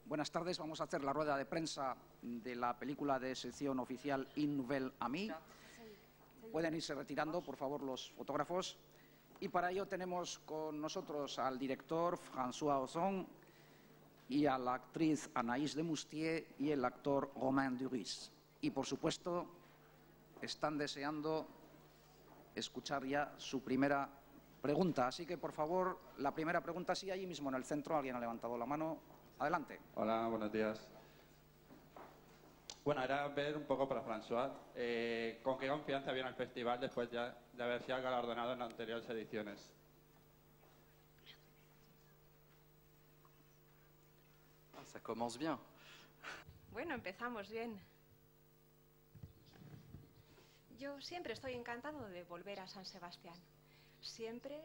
Buenas tardes, vamos a hacer la rueda de prensa de la película de sección oficial Une Nouvelle Amie. Pueden irse retirando, por favor, los fotógrafos. Y para ello tenemos con nosotros al director François Ozon y a la actriz Anaïs de Moustier y el actor Romain Duris. Y, por supuesto, están deseando escuchar ya su primera pregunta. Así que, por favor, la primera pregunta, sí, allí mismo en el centro. Alguien ha levantado la mano. Adelante. Hola, buenos días. Bueno, era ver un poco para François, ¿con qué confianza viene al festival después ya de haber sido galardonado en las anteriores ediciones? Ça commence bien. Bueno, empezamos bien. Yo siempre estoy encantado de volver a San Sebastián. Siempre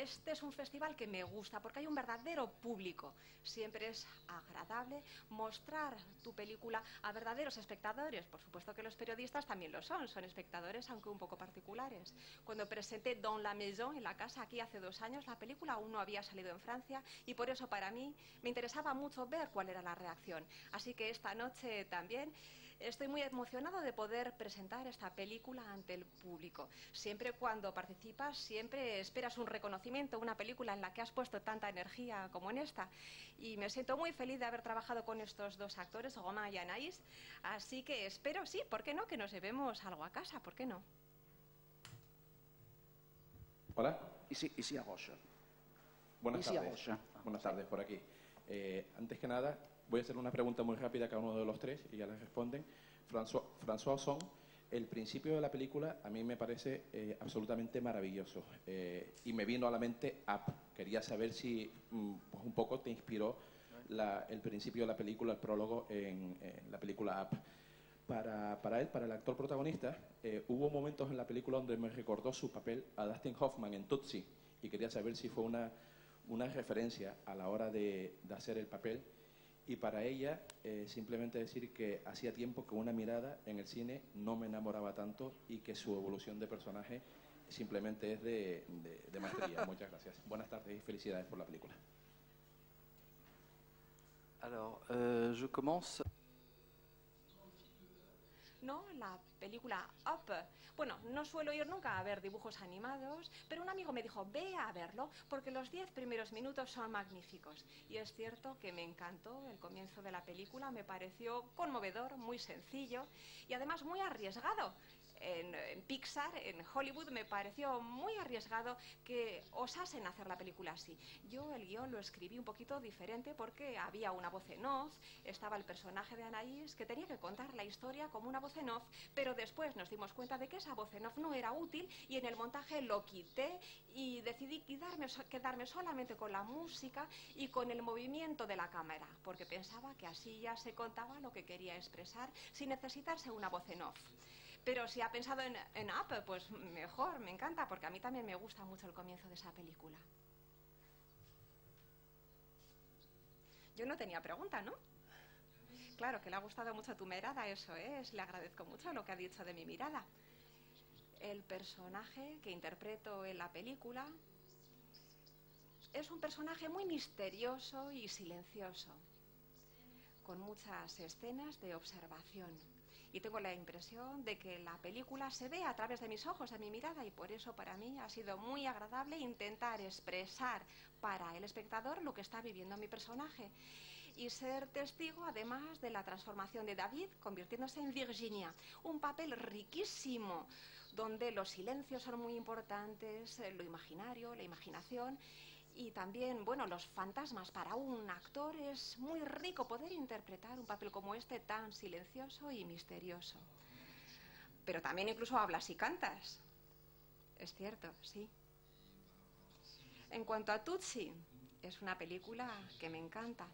este es un festival que me gusta porque hay un verdadero público. Siempre es agradable mostrar tu película a verdaderos espectadores. Por supuesto que los periodistas también lo son espectadores, aunque un poco particulares. Cuando presenté Dans la Maison, en la casa, aquí hace 2 años, la película aún no había salido en Francia y por eso para mí me interesaba mucho ver cuál era la reacción. Así que esta noche también estoy muy emocionado de poder presentar esta película ante el público. Siempre cuando participas, siempre esperas un reconocimiento, una película en la que has puesto tanta energía como en esta. Y me siento muy feliz de haber trabajado con estos 2 actores, Romain y Anaïs. Así que espero, sí, ¿por qué no?, que nos llevemos algo a casa, ¿por qué no? Hola. Ici a Roche. Buenas Ici a tardes. Roche. Buenas tardes, por aquí. Antes que nada, voy a hacer una pregunta muy rápida a cada uno de los 3 y ya les responden. François Ozon, el principio de la película a mí me parece absolutamente maravilloso y me vino a la mente Up. Quería saber si pues un poco te inspiró el principio de la película, el prólogo en la película Up. Para él, para el actor protagonista, hubo momentos en la película donde me recordó su papel a Dustin Hoffman en Tootsie y quería saber si fue una referencia a la hora de hacer el papel. Y para ella, simplemente decir que hacía tiempo que una mirada en el cine no me enamoraba tanto y que su evolución de personaje simplemente es de maestría. Muchas gracias. Buenas tardes y felicidades por la película. Alors, je commence. No, la película Up. Bueno, no suelo ir nunca a ver dibujos animados, pero un amigo me dijo, ve a verlo, porque los 10 primeros minutos son magníficos. Y es cierto que me encantó el comienzo de la película, me pareció conmovedor, muy sencillo y además muy arriesgado. En Pixar, en Hollywood, me pareció muy arriesgado que osasen hacer la película así. Yo el guión lo escribí un poquito diferente porque había una voz en off, estaba el personaje de Anaïs que tenía que contar la historia como una voz en off, pero después nos dimos cuenta de que esa voz en off no era útil y en el montaje lo quité y decidí quedarme solamente con la música y con el movimiento de la cámara, porque pensaba que así ya se contaba lo que quería expresar sin necesitarse una voz en off. Pero si ha pensado en Up, pues mejor, me encanta, porque a mí también me gusta mucho el comienzo de esa película. Yo no tenía pregunta, ¿no? Claro, que le ha gustado mucho tu mirada, eso es, le agradezco mucho lo que ha dicho de mi mirada. El personaje que interpreto en la película es un personaje muy misterioso y silencioso, con muchas escenas de observación. Y tengo la impresión de que la película se ve a través de mis ojos, de mi mirada, y por eso para mí ha sido muy agradable intentar expresar para el espectador lo que está viviendo mi personaje y ser testigo además de la transformación de David convirtiéndose en Virginia, un papel riquísimo donde los silencios son muy importantes, lo imaginario, la imaginación. Y también, bueno, los fantasmas. Para un actor es muy rico poder interpretar un papel como este tan silencioso y misterioso. Pero también incluso hablas y cantas. Es cierto, sí. En cuanto a Tootsie, es una película que me encanta.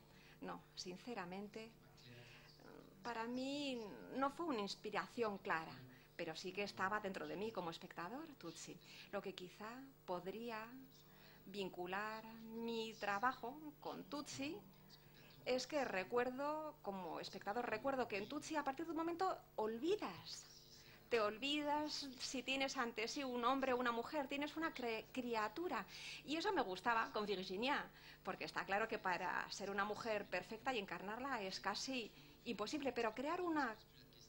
No, sinceramente, para mí no fue una inspiración clara, pero sí que estaba dentro de mí como espectador, Tootsie. Lo que quizá podría vincular mi trabajo con Tootsie es que recuerdo, como espectador, recuerdo que en Tootsie a partir de un momento olvidas te olvidas si tienes ante sí un hombre o una mujer, tienes una criatura. Y eso me gustaba con Virginia, porque está claro que para ser una mujer perfecta y encarnarla es casi imposible, pero crear una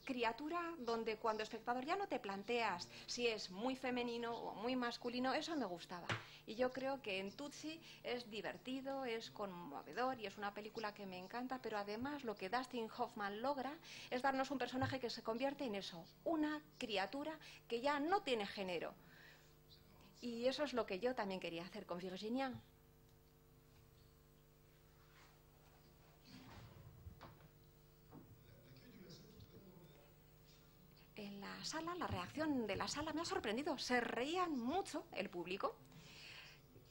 criatura donde cuando espectador ya no te planteas si es muy femenino o muy masculino, eso me gustaba. Y yo creo que en Tootsie es divertido, es conmovedor y es una película que me encanta, pero además lo que Dustin Hoffman logra es darnos un personaje que se convierte en eso, una criatura que ya no tiene género. Y eso es lo que yo también quería hacer con Virginia. En la sala, la reacción de la sala me ha sorprendido. Se reían mucho el público.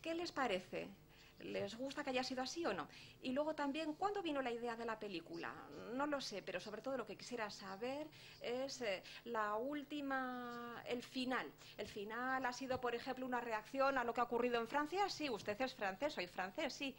¿Qué les parece? ¿Les gusta que haya sido así o no? Y luego también, ¿cuándo vino la idea de la película? No lo sé, pero sobre todo lo que quisiera saber es la última, el final. ¿El final ha sido, por ejemplo, una reacción a lo que ha ocurrido en Francia? Sí, usted es francés, soy francés, sí.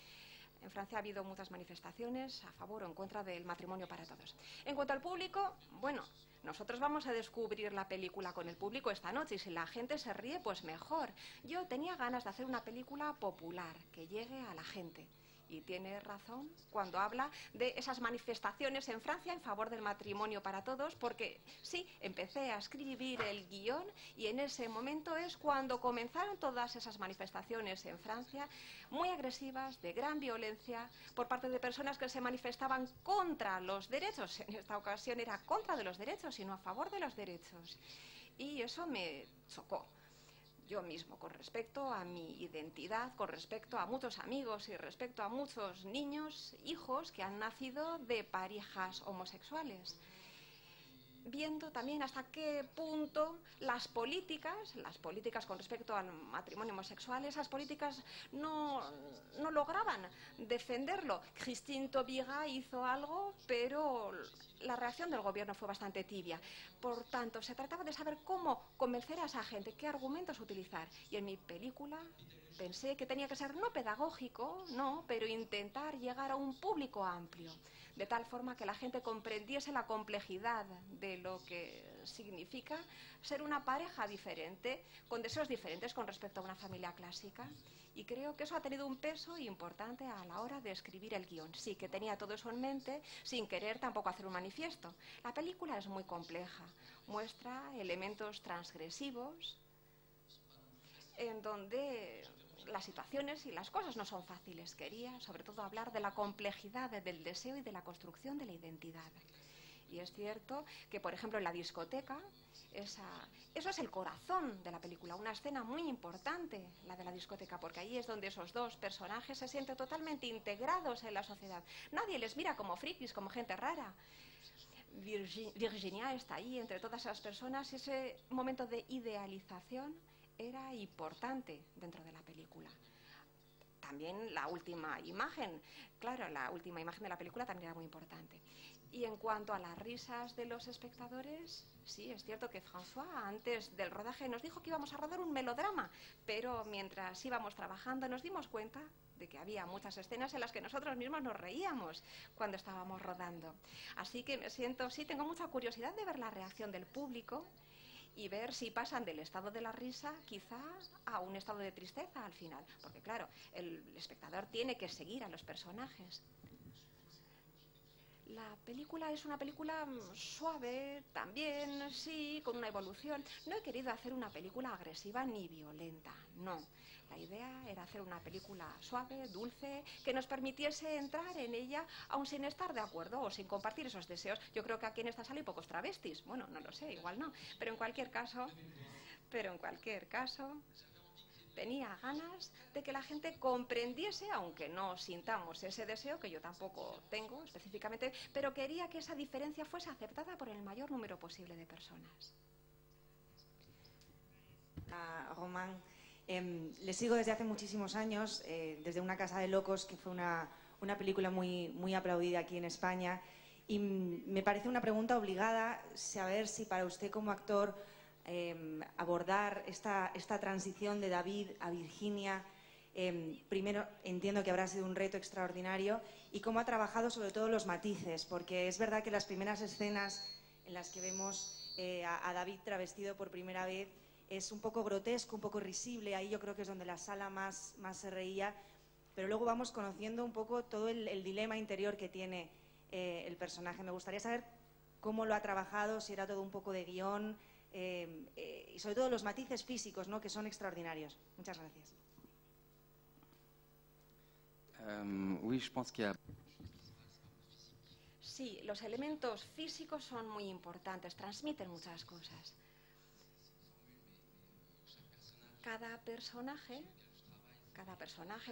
En Francia ha habido muchas manifestaciones a favor o en contra del matrimonio para todos. En cuanto al público, bueno, nosotros vamos a descubrir la película con el público esta noche y si la gente se ríe, pues mejor. Yo tenía ganas de hacer una película popular, que llegue a la gente. Y tiene razón cuando habla de esas manifestaciones en Francia en favor del matrimonio para todos, porque sí, empecé a escribir el guión y en ese momento es cuando comenzaron todas esas manifestaciones en Francia, muy agresivas, de gran violencia, por parte de personas que se manifestaban contra los derechos. En esta ocasión era contra de los derechos y no a favor de los derechos. Y eso me chocó. Yo mismo, con respecto a mi identidad, con respecto a muchos amigos y respecto a muchos niños, hijos que han nacido de parejas homosexuales. Viendo también hasta qué punto las políticas con respecto al matrimonio homosexual, esas políticas no lograban defenderlo. Christine Taubira hizo algo, pero la reacción del gobierno fue bastante tibia. Por tanto, se trataba de saber cómo convencer a esa gente, qué argumentos utilizar. Y en mi película pensé que tenía que ser no pedagógico, no, pero intentar llegar a un público amplio, de tal forma que la gente comprendiese la complejidad de lo que significa ser una pareja diferente, con deseos diferentes con respecto a una familia clásica. Y creo que eso ha tenido un peso importante a la hora de escribir el guión. Sí, que tenía todo eso en mente, sin querer tampoco hacer un manifiesto. La película es muy compleja, muestra elementos transgresivos, en donde las situaciones y las cosas no son fáciles. Quería, sobre todo, hablar de la complejidad del deseo y de la construcción de la identidad. Y es cierto que, por ejemplo, en la discoteca, eso es el corazón de la película, una escena muy importante, la de la discoteca, porque ahí es donde esos dos personajes se sienten totalmente integrados en la sociedad. Nadie les mira como frikis, como gente rara. Virginia está ahí entre todas esas personas y ese momento de idealización era importante dentro de la película. También la última imagen, claro, la última imagen de la película también era muy importante. Y en cuanto a las risas de los espectadores, sí, es cierto que François antes del rodaje nos dijo que íbamos a rodar un melodrama, pero mientras íbamos trabajando nos dimos cuenta de que había muchas escenas en las que nosotros mismos nos reíamos cuando estábamos rodando. Así que tengo mucha curiosidad de ver la reacción del público y ver si pasan del estado de la risa quizás a un estado de tristeza al final, porque claro, el espectador tiene que seguir a los personajes. La película es una película suave, también, sí, con una evolución. No he querido hacer una película agresiva ni violenta, no. La idea era hacer una película suave, dulce, que nos permitiese entrar en ella aun sin estar de acuerdo o sin compartir esos deseos. Yo creo que aquí en esta sala hay pocos travestis. Bueno, no lo sé, igual no. Pero en cualquier caso, tenía ganas de que la gente comprendiese, aunque no sintamos ese deseo, que yo tampoco tengo específicamente, pero quería que esa diferencia fuese aceptada por el mayor número posible de personas. Román, le sigo desde hace muchísimos años, desde Una casa de locos, que fue una película muy aplaudida aquí en España, y me parece una pregunta obligada saber si para usted como actor abordar esta transición de David a Virginia, primero entiendo que habrá sido un reto extraordinario, y cómo ha trabajado sobre todo los matices, porque es verdad que las primeras escenas en las que vemos a David travestido por primera vez. Es un poco grotesco, un poco risible, ahí yo creo que es donde la sala más se reía, pero luego vamos conociendo un poco todo el dilema interior que tiene el personaje. Me gustaría saber cómo lo ha trabajado, si era todo un poco de guión, y sobre todo los matices físicos, ¿no?, que son extraordinarios. Muchas gracias. Oui, je pense qu'il y a... Sí, los elementos físicos son muy importantes, transmiten muchas cosas. Cada personaje,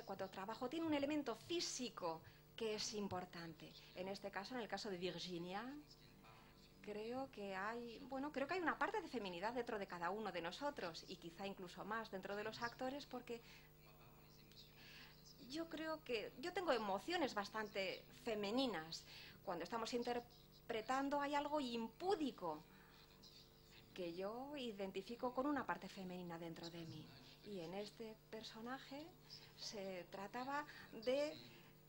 cuando trabajo, tiene un elemento físico que es importante. En este caso, en el caso de Virginia, creo que hay una parte de feminidad dentro de cada uno de nosotros y quizá incluso más dentro de los actores, porque yo creo que yo tengo emociones bastante femeninas. Cuando estamos interpretando hay algo impúdico que yo identifico con una parte femenina dentro de mí. Y en este personaje se trataba de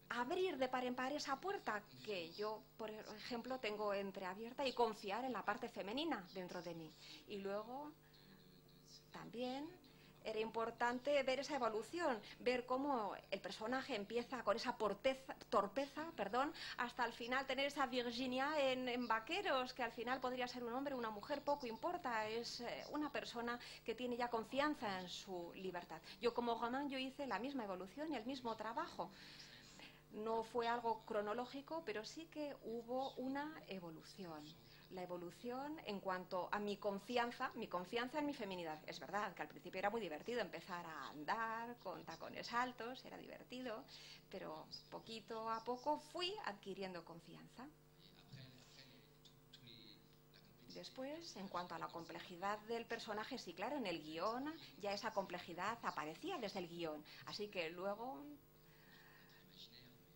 abrir de par en par esa puerta que yo, por ejemplo, tengo entreabierta y confiar en la parte femenina dentro de mí. Y luego también era importante ver esa evolución, ver cómo el personaje empieza con esa torpeza, hasta al final tener esa Virginia en Vaqueros, que al final podría ser un hombre o una mujer, poco importa, es una persona que tiene ya confianza en su libertad. Yo como Romain, yo hice la misma evolución y el mismo trabajo. No fue algo cronológico, pero sí que hubo una evolución. La evolución en cuanto a mi confianza en mi feminidad. Es verdad que al principio era muy divertido empezar a andar con tacones altos, era divertido, pero poquito a poco fui adquiriendo confianza. Después, en cuanto a la complejidad del personaje, sí, claro, en el guión ya esa complejidad aparecía desde el guión, así que luego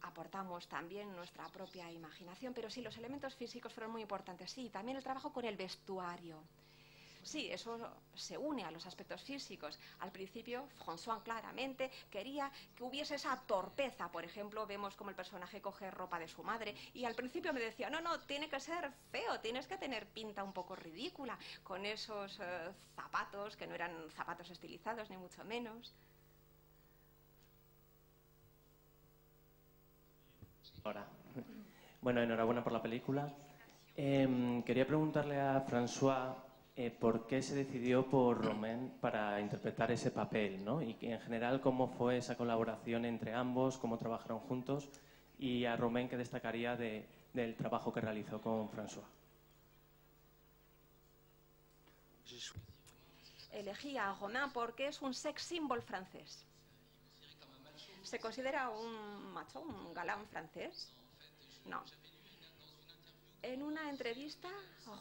aportamos también nuestra propia imaginación, pero sí, los elementos físicos fueron muy importantes. Sí, también el trabajo con el vestuario. Sí, eso se une a los aspectos físicos. Al principio, François claramente quería que hubiese esa torpeza. Por ejemplo, vemos como el personaje coge ropa de su madre y al principio me decía, no, tiene que ser feo, tienes que tener pinta un poco ridícula, con esos zapatos, que no eran zapatos estilizados, ni mucho menos. Hola. Bueno, enhorabuena por la película. Quería preguntarle a François por qué se decidió por Romain para interpretar ese papel, ¿no? Y en general cómo fue esa colaboración entre ambos, cómo trabajaron juntos, y a Romain qué destacaría del trabajo que realizó con François. Elegí a Romain porque es un sex symbol francés. ¿Se considera un macho, un galán francés? No. En una entrevista,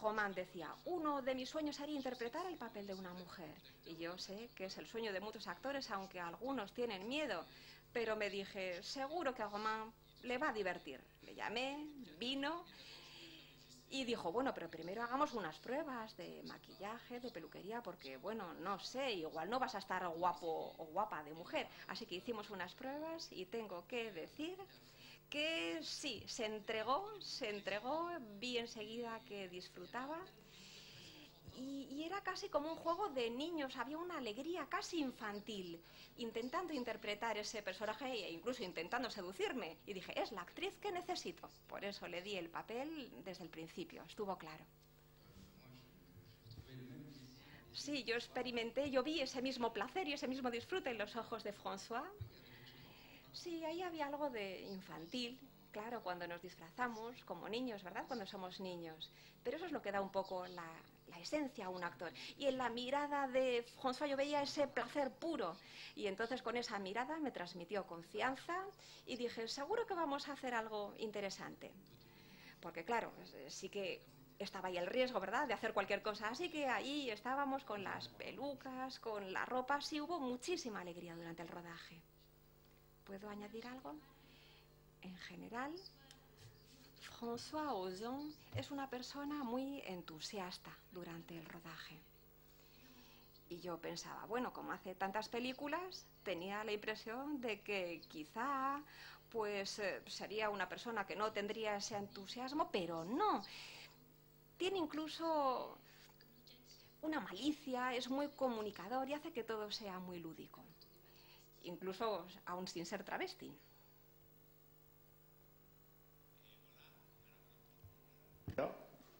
Romain decía, uno de mis sueños sería interpretar el papel de una mujer. Y yo sé que es el sueño de muchos actores, aunque algunos tienen miedo. Pero me dije, seguro que a Romain le va a divertir. Le llamé, vino y dijo, bueno, pero primero hagamos unas pruebas de maquillaje, de peluquería, porque, bueno, no sé, igual no vas a estar guapo o guapa de mujer. Así que hicimos unas pruebas y tengo que decir que sí, se entregó, vi enseguida que disfrutaba y era casi como un juego de niños, había una alegría casi infantil, intentando interpretar ese personaje e incluso intentando seducirme. Y dije, es la actriz que necesito. Por eso le di el papel desde el principio, estuvo claro. Sí, yo experimenté, yo vi ese mismo placer y ese mismo disfrute en los ojos de François. Sí, ahí había algo de infantil, claro, cuando nos disfrazamos como niños, ¿verdad? Cuando somos niños. Pero eso es lo que da un poco la esencia a un actor. Y en la mirada de François yo veía ese placer puro. Y entonces con esa mirada me transmitió confianza y dije, seguro que vamos a hacer algo interesante. Porque claro, sí que estaba ahí el riesgo, ¿verdad?, de hacer cualquier cosa. Así que ahí estábamos con las pelucas, con la ropa. Sí, hubo muchísima alegría durante el rodaje. ¿Puedo añadir algo? En general, François Ozon es una persona muy entusiasta durante el rodaje. Y yo pensaba, bueno, como hace tantas películas, tenía la impresión de que quizá pues sería una persona que no tendría ese entusiasmo, pero no. Tiene incluso una malicia, es muy comunicador y hace que todo sea muy lúdico, incluso aún sin ser travesti.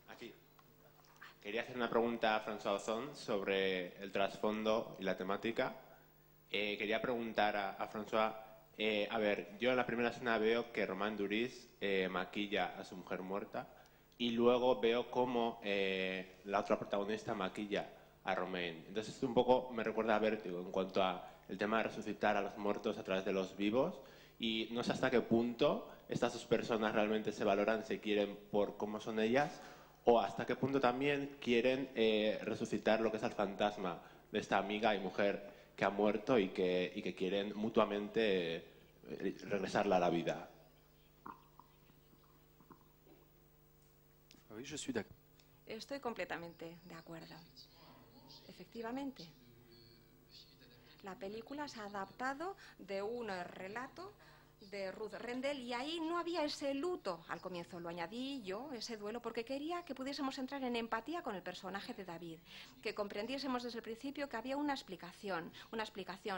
Aquí. Quería hacer una pregunta a François Ozon sobre el trasfondo y la temática. Quería preguntar a François, a ver, yo en la primera escena veo que Romain Duris maquilla a su mujer muerta y luego veo cómo la otra protagonista maquilla a Romain. Entonces esto un poco me recuerda a Vértigo en cuanto a el tema de resucitar a los muertos a través de los vivos, y no sé hasta qué punto estas dos personas realmente se valoran, se quieren por cómo son ellas, o hasta qué punto también quieren resucitar lo que es el fantasma de esta amiga y mujer que ha muerto y que quieren mutuamente regresarla a la vida. Oui, je suis d'accord. Estoy completamente de acuerdo. Efectivamente, la película se ha adaptado de un relato de Ruth Rendell y ahí no había ese luto. Al comienzo lo añadí yo, ese duelo, porque quería que pudiésemos entrar en empatía con el personaje de David, que comprendiésemos desde el principio que había una explicación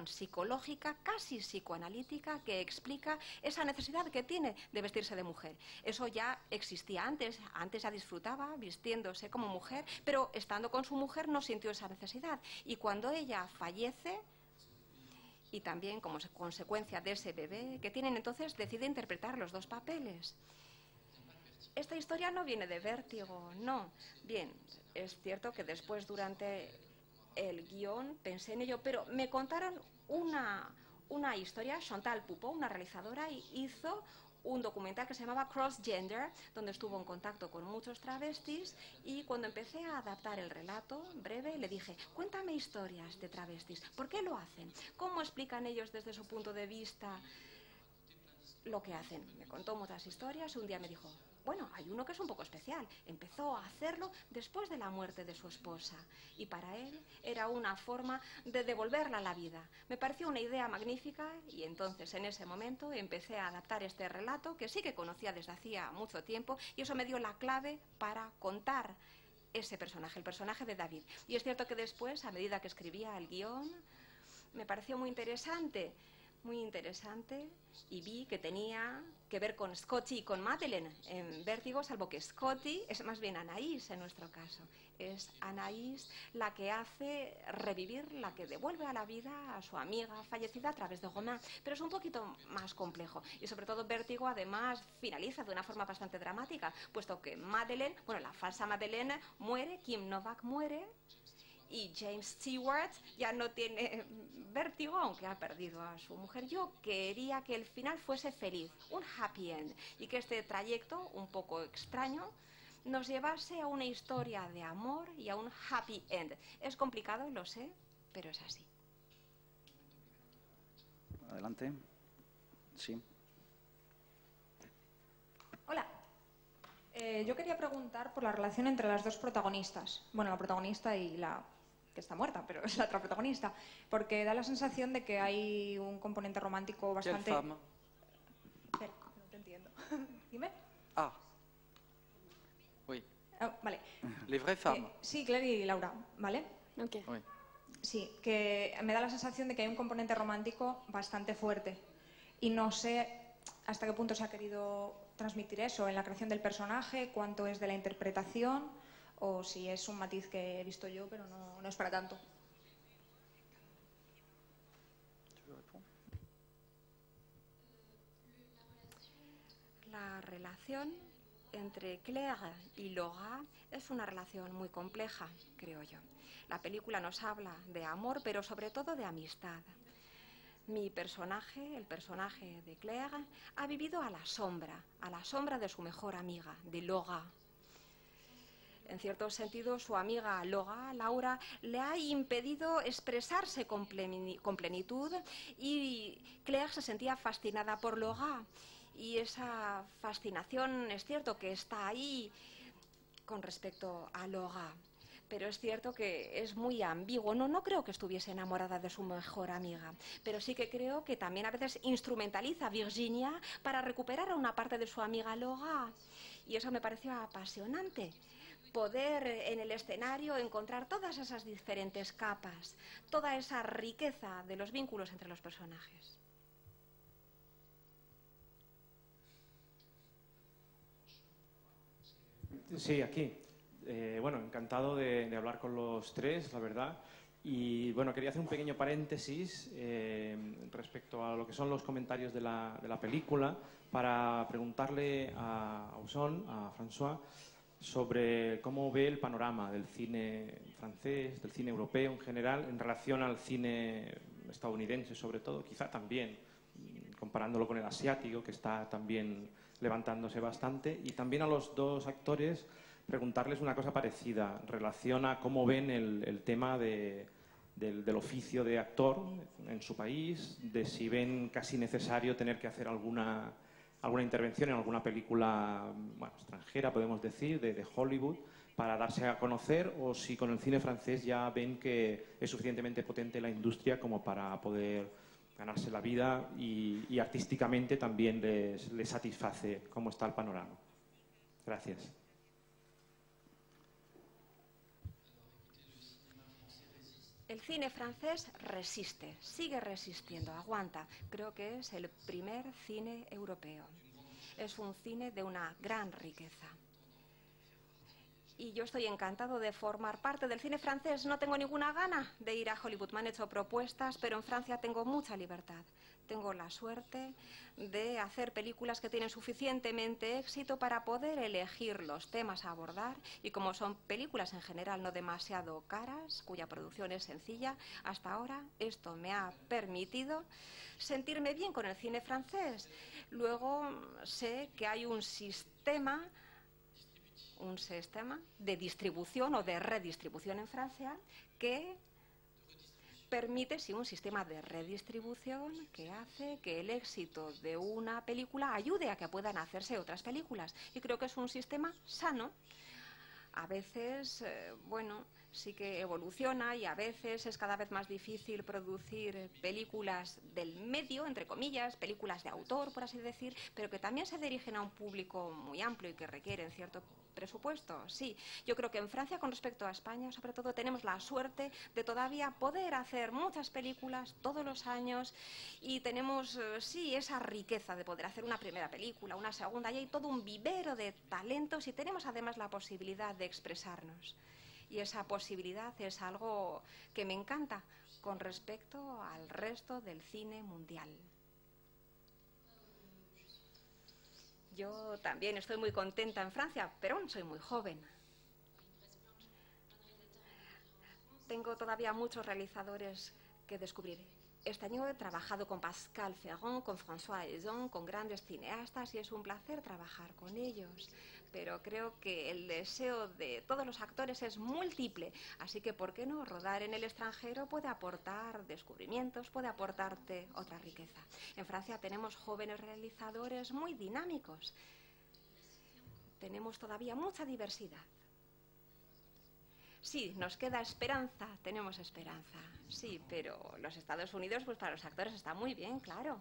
psicológica, casi psicoanalítica, que explica esa necesidad que tiene de vestirse de mujer. Eso ya existía antes ya disfrutaba vistiéndose como mujer, pero estando con su mujer no sintió esa necesidad. Y cuando ella fallece, y también como consecuencia de ese bebé que tienen, entonces decide interpretar los dos papeles. Esta historia no viene de Vértigo, no. Bien, es cierto que después durante el guión pensé en ello, pero me contaron una historia. Chantal Poupeau, una realizadora, hizo un documental que se llamaba Cross Gender, donde estuvo en contacto con muchos travestis, y cuando empecé a adaptar el relato breve le dije, cuéntame historias de travestis, ¿por qué lo hacen? ¿Cómo explican ellos desde su punto de vista lo que hacen? Me contó muchas historias y un día me dijo, bueno, hay uno que es un poco especial. Empezó a hacerlo después de la muerte de su esposa y para él era una forma de devolverla a la vida. Me pareció una idea magnífica y entonces en ese momento empecé a adaptar este relato que sí que conocía desde hacía mucho tiempo y eso me dio la clave para contar ese personaje, el personaje de David. Y es cierto que después, a medida que escribía el guión, me pareció muy interesante y vi que tenía que ver con Scotty y con Madeleine en Vértigo, salvo que Scotty es más bien Anaïs en nuestro caso. Es Anaïs la que hace revivir, la que devuelve a la vida a su amiga fallecida a través de Romain, pero es un poquito más complejo y sobre todo Vértigo además finaliza de una forma bastante dramática, puesto que Madeleine, bueno, la falsa Madeleine muere, Kim Novak muere, y James Stewart ya no tiene vértigo, aunque ha perdido a su mujer. Yo quería que el final fuese feliz, un happy end, y que este trayecto, un poco extraño, nos llevase a una historia de amor y a un happy end. Es complicado, lo sé, pero es así. Adelante. Sí. Hola. Yo quería preguntar por la relación entre las dos protagonistas. Bueno, la protagonista y la que está muerta, pero es la otra protagonista. Porque da la sensación de que hay un componente romántico bastante... ¿Quelle femme? Espera, no te entiendo. Dime. Ah. Oui. Ah, vale. Les vraies femmes. Sí, Claire y Laura, ¿vale? Ok. Oui. Sí, que me da la sensación de que hay un componente romántico bastante fuerte. Y no sé hasta qué punto se ha querido transmitir eso en la creación del personaje, cuánto es de la interpretación, o si es un matiz que he visto yo, pero no es para tanto. La relación entre Claire y Laura es una relación muy compleja, creo yo. La película nos habla de amor, pero sobre todo de amistad. Mi personaje, el personaje de Claire, ha vivido a la sombra de su mejor amiga, de Laura. En cierto sentido, su amiga Laura, le ha impedido expresarse con plenitud y Claire se sentía fascinada por Laura. Y esa fascinación es cierto que está ahí con respecto a Laura. Pero es cierto que es muy ambiguo. No creo que estuviese enamorada de su mejor amiga, pero sí que creo que también a veces instrumentaliza a Virginia para recuperar a una parte de su amiga Laura. Y eso me pareció apasionante. poder en el escenario encontrar todas esas diferentes capas, toda esa riqueza de los vínculos entre los personajes. Sí, aquí. Bueno, encantado de hablar con los tres, la verdad. Y bueno, quería hacer un pequeño paréntesis respecto a lo que son los comentarios de la película para preguntarle a Ozon, a François, sobre cómo ve el panorama del cine francés, del cine europeo en general, en relación al cine estadounidense sobre todo, quizá también comparándolo con el asiático, que está también levantándose bastante, y también a los dos actores preguntarles una cosa parecida, en relación a cómo ven el tema del oficio de actor en su país, de si ven casi necesario tener que hacer alguna intervención en alguna película extranjera, podemos decir, de Hollywood, para darse a conocer, o si con el cine francés ya ven que es suficientemente potente la industria como para poder ganarse la vida y artísticamente también les satisface cómo está el panorama. Gracias. El cine francés resiste, sigue resistiendo, aguanta. Creo que es el primer cine europeo. Es un cine de una gran riqueza. Y yo estoy encantado de formar parte del cine francés. No tengo ninguna gana de ir a Hollywood. Me han hecho propuestas, pero en Francia tengo mucha libertad. Tengo la suerte de hacer películas que tienen suficientemente éxito para poder elegir los temas a abordar, y como son películas en general no demasiado caras, cuya producción es sencilla, hasta ahora esto me ha permitido sentirme bien con el cine francés. Luego sé que hay un sistema de distribución o de redistribución en Francia que permite, sí, un sistema de redistribución que hace que el éxito de una película ayude a que puedan hacerse otras películas. Y creo que es un sistema sano. A veces, sí que evoluciona, y a veces es cada vez más difícil producir películas del medio, entre comillas, películas de autor, por así decir, pero que también se dirigen a un público muy amplio y que requieren cierto presupuesto. Sí, yo creo que en Francia, con respecto a España, sobre todo, tenemos la suerte de todavía poder hacer muchas películas todos los años, y tenemos, sí, esa riqueza de poder hacer una primera película, una segunda, y hay todo un vivero de talentos, y tenemos además la posibilidad de expresarnos. Y esa posibilidad es algo que me encanta con respecto al resto del cine mundial. Yo también estoy muy contenta en Francia, pero aún soy muy joven. Tengo todavía muchos realizadores que descubrir. Este año he trabajado con Pascal Ferrand, con François Ozon, con grandes cineastas, y es un placer trabajar con ellos. Pero creo que el deseo de todos los actores es múltiple, así que ¿por qué no? Rodar en el extranjero puede aportar descubrimientos, puede aportarte otra riqueza. En Francia tenemos jóvenes realizadores muy dinámicos. Tenemos todavía mucha diversidad. Sí, nos queda esperanza, tenemos esperanza, sí, pero los Estados Unidos, pues para los actores está muy bien, claro,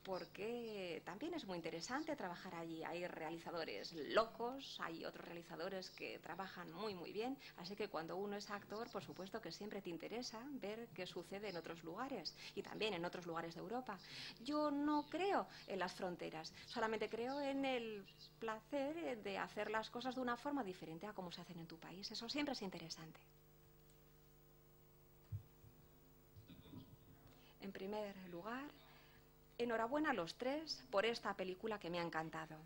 porque también es muy interesante trabajar allí. Hay realizadores locos, hay otros realizadores que trabajan muy, muy bien, así que cuando uno es actor, por supuesto que siempre te interesa ver qué sucede en otros lugares, y también en otros lugares de Europa. Yo no creo en las fronteras, solamente creo en el placer de hacer las cosas de una forma diferente a como se hacen en tu país. Eso siempre es interesante. En primer lugar, enhorabuena a los tres por esta película que me ha encantado.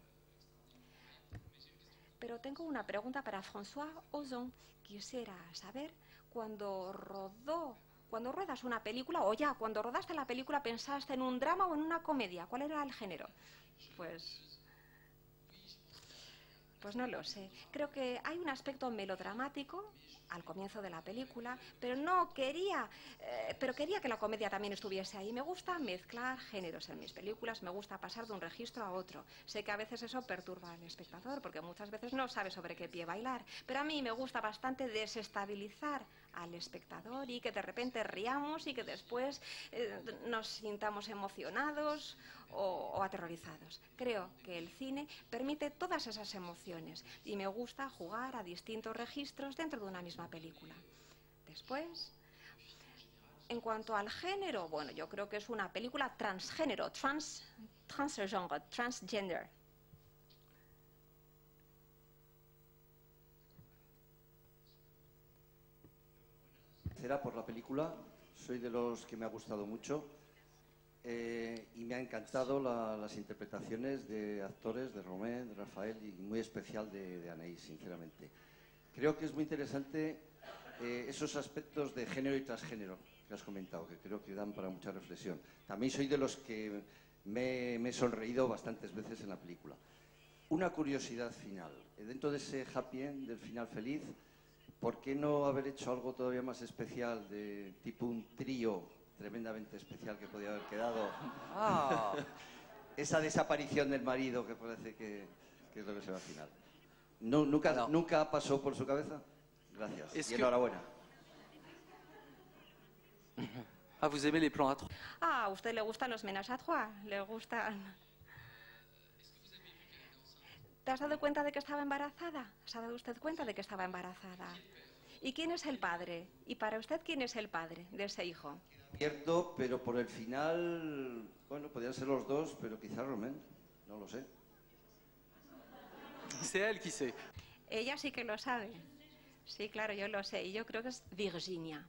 Pero tengo una pregunta para François Ozon. Quisiera saber, cuando ruedas una película, o ya cuando rodaste la película, ¿pensaste en un drama o en una comedia? ¿Cuál era el género? Pues no lo sé. Creo que hay un aspecto melodramático al comienzo de la película, pero quería que la comedia también estuviese ahí. Me gusta mezclar géneros en mis películas, me gusta pasar de un registro a otro. Sé que a veces eso perturba al espectador, porque muchas veces no sabe sobre qué pie bailar, pero a mí me gusta bastante desestabilizar al espectador y que de repente riamos y que después nos sintamos emocionados o aterrorizados. Creo que el cine permite todas esas emociones y me gusta jugar a distintos registros dentro de una misma película. Después, en cuanto al género, bueno, yo creo que es una película transgénero, transgender, transgender. Será por la película, soy de los que me ha gustado mucho y me ha encantado las interpretaciones de actores de Romain, de Rafael y muy especial de Anaïs, sinceramente. Creo que es muy interesante esos aspectos de género y transgénero que has comentado, que creo que dan para mucha reflexión. También soy de los que me he sonreído bastantes veces en la película. Una curiosidad final, dentro de ese happy end, del final feliz, ¿por qué no haber hecho algo todavía más especial, de tipo un trío tremendamente especial que podía haber quedado? Ah. Esa desaparición del marido que parece que es lo que se va al final. No, ¿Nunca pasó por su cabeza? Gracias. Y enhorabuena. Ah, vous aimez les plans à trois? Ah, ¿a usted le gustan los ménages à trois? ¿Le gustan? ¿Te has dado cuenta de que estaba embarazada? ¿Se ha dado usted cuenta de que estaba embarazada? ¿Y quién es el padre? ¿Y para usted quién es el padre de ese hijo? Cierto, pero por el final, bueno, podrían ser los dos, pero quizá Romain, no lo sé. C'est elle qui sait. Ella sí que lo sabe. Sí, claro, yo lo sé. Y yo creo que es Virginia.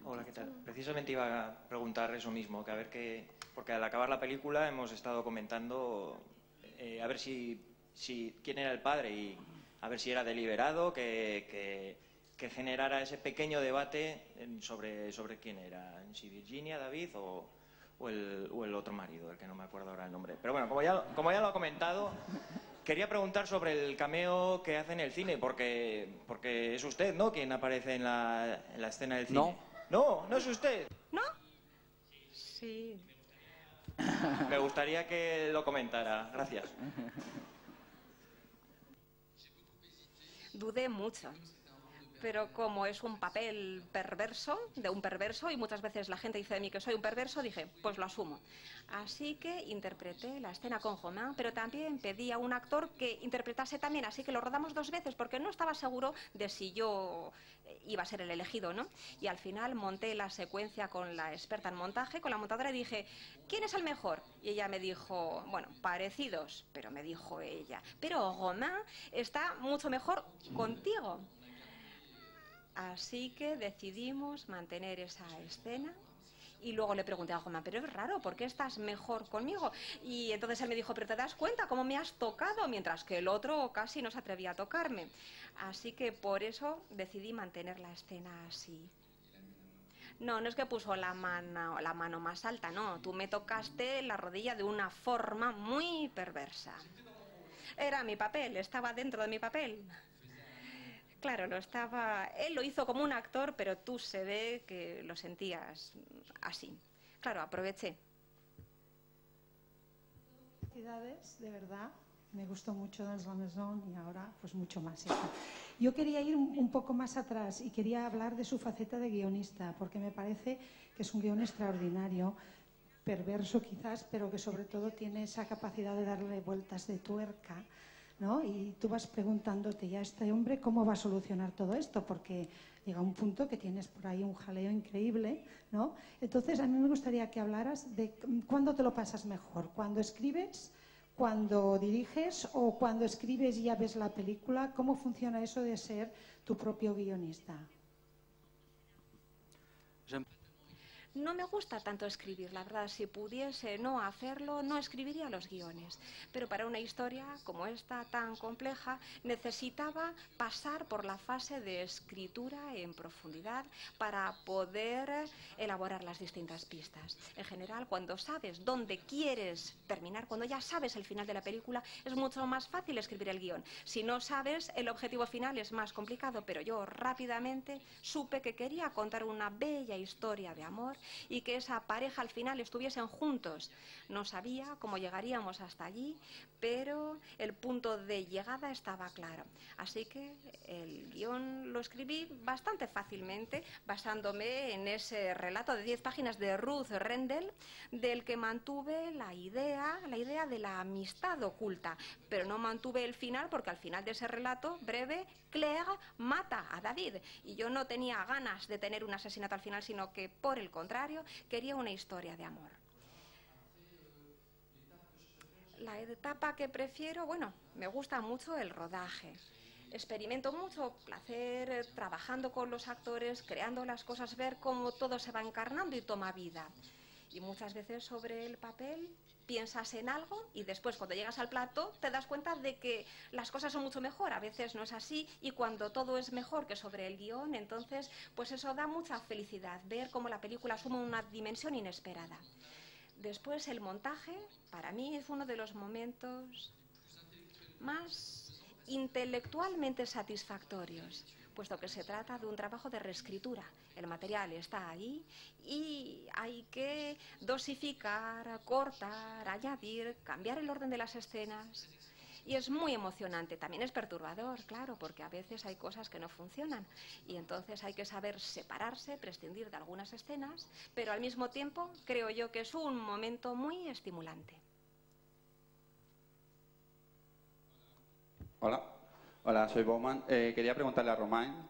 Hola, ¿qué tal? Precisamente iba a preguntar eso mismo, que a ver qué... Porque al acabar la película hemos estado comentando a ver si quién era el padre y a ver si era deliberado, que generara ese pequeño debate sobre quién era, si Virginia, David o el otro marido, el que no me acuerdo ahora el nombre. Pero bueno, como ya lo ha comentado, quería preguntar sobre el cameo que hace en el cine, porque es usted, ¿no?, quien aparece en la escena del cine. No, no es usted. ¿No? Sí. Me gustaría que lo comentara. Gracias. Dudé mucho. Pero como es un papel perverso, de un perverso, y muchas veces la gente dice de mí que soy un perverso, dije, pues lo asumo. Así que interpreté la escena con Romain, pero también pedí a un actor que interpretase también, así que lo rodamos 2 veces, porque no estaba seguro de si yo iba a ser el elegido, ¿no? Y al final monté la secuencia con la experta en montaje, con la montadora, y dije, ¿quién es el mejor? Y ella me dijo, bueno, parecidos, pero me dijo ella, pero Romain está mucho mejor contigo. Así que decidimos mantener esa escena y luego le pregunté a Romain, pero es raro, ¿por qué estás mejor conmigo? Y entonces él me dijo, pero ¿te das cuenta cómo me has tocado? Mientras que el otro casi no se atrevía a tocarme. Así que por eso decidí mantener la escena así. No, no es que puso la mano más alta, no. Tú me tocaste la rodilla de una forma muy perversa. Era mi papel, estaba dentro de mi papel. Claro, él lo hizo como un actor, pero tú se ve que lo sentías así. Claro, aproveché. Felicidades, de verdad. Me gustó mucho Dans la Maison y ahora pues mucho más. Yo quería ir un poco más atrás y quería hablar de su faceta de guionista, porque me parece que es un guion extraordinario, perverso quizás, pero que sobre todo tiene esa capacidad de darle vueltas de tuerca, ¿no? Y tú vas preguntándote ya, este hombre, ¿cómo va a solucionar todo esto? Porque llega un punto que tienes por ahí un jaleo increíble, ¿no? Entonces, a mí me gustaría que hablaras de cuándo te lo pasas mejor, cuando escribes, cuando diriges o cuando escribes y ya ves la película. ¿Cómo funciona eso de ser tu propio guionista? No me gusta tanto escribir, la verdad. Si pudiese no hacerlo, no escribiría los guiones. Pero para una historia como esta, tan compleja, necesitaba pasar por la fase de escritura en profundidad para poder elaborar las distintas pistas. En general, cuando sabes dónde quieres terminar, cuando ya sabes el final de la película, es mucho más fácil escribir el guión. Si no sabes, el objetivo final es más complicado, pero yo rápidamente supe que quería contar una bella historia de amor y que esa pareja al final estuviesen juntos. No sabía cómo llegaríamos hasta allí, pero el punto de llegada estaba claro. Así que el guión lo escribí bastante fácilmente, basándome en ese relato de 10 páginas de Ruth Rendell, del que mantuve la idea de la amistad oculta, pero no mantuve el final, porque al final de ese relato breve, Claire mata a David, y yo no tenía ganas de tener un asesinato al final, sino que, por el contrario, quería una historia de amor. La etapa que prefiero, bueno, me gusta mucho el rodaje. Experimento mucho placer trabajando con los actores, creando las cosas, ver cómo todo se va encarnando y toma vida. Y muchas veces sobre el papel piensas en algo y después cuando llegas al plato te das cuenta de que las cosas son mucho mejor. A veces no es así, y cuando todo es mejor que sobre el guión, entonces pues eso da mucha felicidad, ver cómo la película asume una dimensión inesperada. Después el montaje, para mí, es uno de los momentos más intelectualmente satisfactorios, puesto que se trata de un trabajo de reescritura. El material está ahí y hay que dosificar, cortar, añadir, cambiar el orden de las escenas. Y es muy emocionante, también es perturbador, claro, porque a veces hay cosas que no funcionan y entonces hay que saber separarse, prescindir de algunas escenas, pero al mismo tiempo creo yo que es un momento muy estimulante. Hola, soy Bowman. Quería preguntarle a Romain,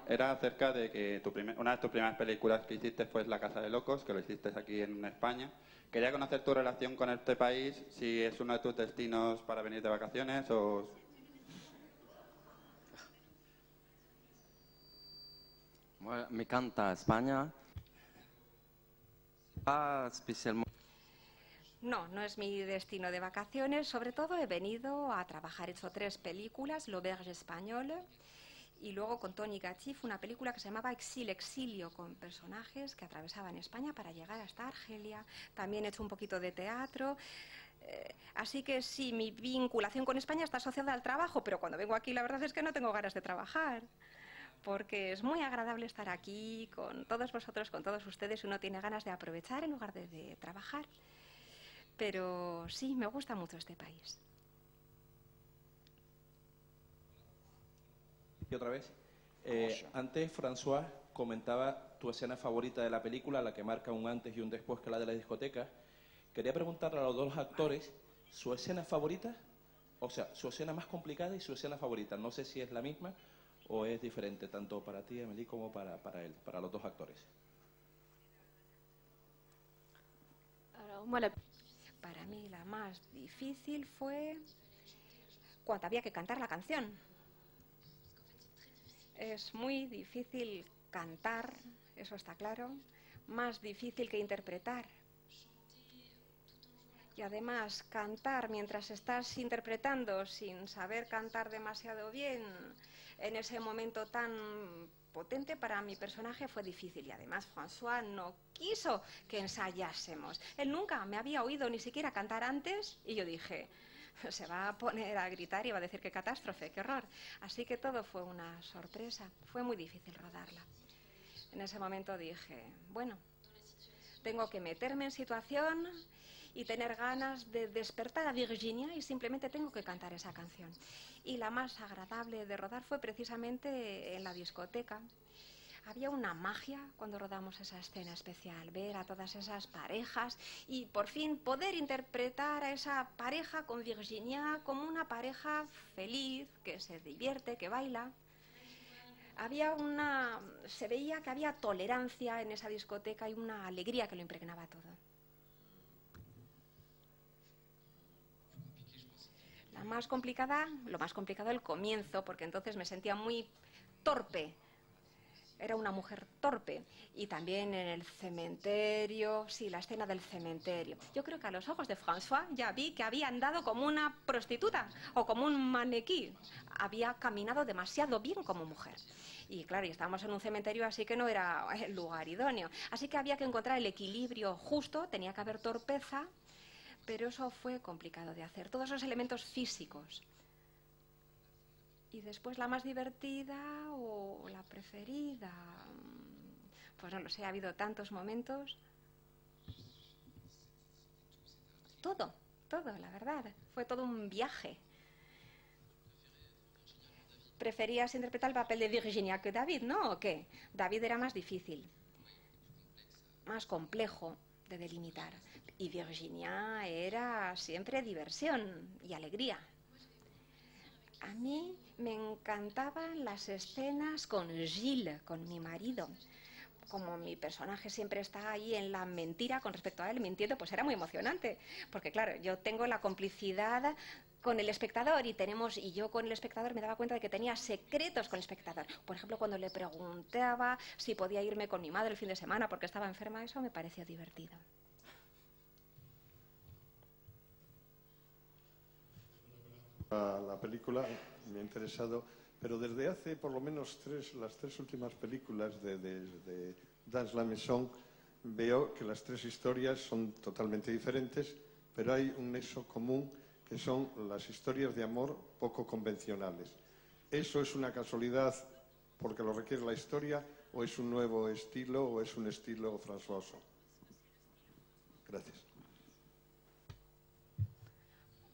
era acerca de que una de tus primeras películas que hiciste fue La Casa de Locos, que lo hiciste aquí en España. Quería conocer tu relación con este país, si es uno de tus destinos para venir de vacaciones o... Bueno, me encanta España. Especialmente. No, no es mi destino de vacaciones. Sobre todo he venido a trabajar. He hecho 3 películas, L'Auberge Espagnole, y luego con Tony Gachif una película que se llamaba Exilio, con personajes que atravesaban España para llegar hasta Argelia. También he hecho un poquito de teatro. Así que sí, mi vinculación con España está asociada al trabajo, pero cuando vengo aquí la verdad es que no tengo ganas de trabajar, porque es muy agradable estar aquí con todos vosotros, con todos ustedes. Uno tiene ganas de aprovechar en lugar de trabajar. Pero sí, me gusta mucho este país. Y otra vez, antes François comentaba tu escena favorita de la película, la que marca un antes y un después, que la de la discoteca. Quería preguntarle a los dos actores su escena favorita, o sea, su escena más complicada y su escena favorita. No sé si es la misma o es diferente, tanto para ti, Amélie, como para él, para los dos actores. Para mí la más difícil fue cuando había que cantar la canción. Es muy difícil cantar, eso está claro, más difícil que interpretar. Y además, cantar mientras estás interpretando sin saber cantar demasiado bien en ese momento tan potente para mi personaje fue difícil. Y además François no quiso que ensayásemos. Él nunca me había oído ni siquiera cantar antes y yo dije, se va a poner a gritar y va a decir qué catástrofe, qué horror. Así que todo fue una sorpresa. Fue muy difícil rodarla. En ese momento dije, bueno, tengo que meterme en situación y tener ganas de despertar a Virginia y simplemente tengo que cantar esa canción. Y la más agradable de rodar fue precisamente en la discoteca. Había una magia cuando rodamos esa escena especial, ver a todas esas parejas y por fin poder interpretar a esa pareja con Virginia como una pareja feliz, que se divierte, que baila. Se veía que había tolerancia en esa discoteca y una alegría que lo impregnaba todo. Lo más complicado el comienzo, porque entonces me sentía muy torpe. Era una mujer torpe. Y también en el cementerio, sí, la escena del cementerio. Yo creo que a los ojos de François ya vi que había andado como una prostituta o como un maniquí. Había caminado demasiado bien como mujer. Y claro, estábamos en un cementerio, así que no era el lugar idóneo. Así que había que encontrar el equilibrio justo, tenía que haber torpeza, pero eso fue complicado de hacer. Todos esos elementos físicos. Y después la más divertida o la preferida. pues no lo sé, ha habido tantos momentos. Todo, la verdad. Fue todo un viaje. ¿Preferías interpretar el papel de Virginia que David, no? ¿O qué? David era más difícil, más complejo de delimitar. Y Virginia era siempre diversión y alegría. A mí me encantaban las escenas con Gilles, con mi marido. Como mi personaje siempre está ahí en la mentira con respecto a él, mintiendo, pues era muy emocionante. Porque claro, yo tengo la complicidad con el espectador y yo con el espectador me daba cuenta de que tenía secretos con el espectador. Por ejemplo, cuando le preguntaba si podía irme con mi madre el fin de semana porque estaba enferma, eso me pareció divertido. La película me ha interesado, pero desde hace por lo menos las tres últimas películas de Dans la Maison veo que las tres historias son totalmente diferentes, pero hay un nexo común que son las historias de amor poco convencionales. ¿Eso es una casualidad porque lo requiere la historia o es un nuevo estilo o es un estilo François Ozon? Gracias.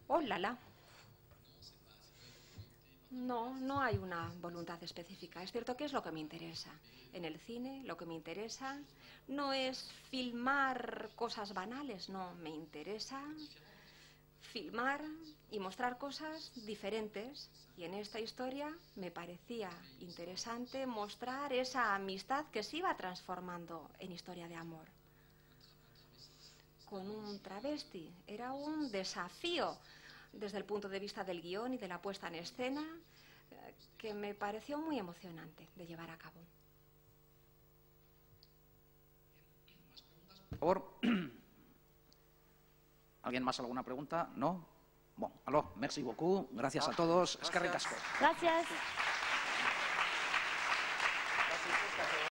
¡Oh, la, la! No hay una voluntad específica. Es cierto que es lo que me interesa. En el cine lo que me interesa no es filmar cosas banales, no. Me interesa filmar y mostrar cosas diferentes. Y en esta historia me parecía interesante mostrar esa amistad que se iba transformando en historia de amor. Con un travesti. Era un desafío desde el punto de vista del guión y de la puesta en escena, que me pareció muy emocionante de llevar a cabo. Por favor. ¿Alguien más alguna pregunta? ¿No? Bon, alors, merci beaucoup. Gracias a todos. Eskerrik asko. Gracias.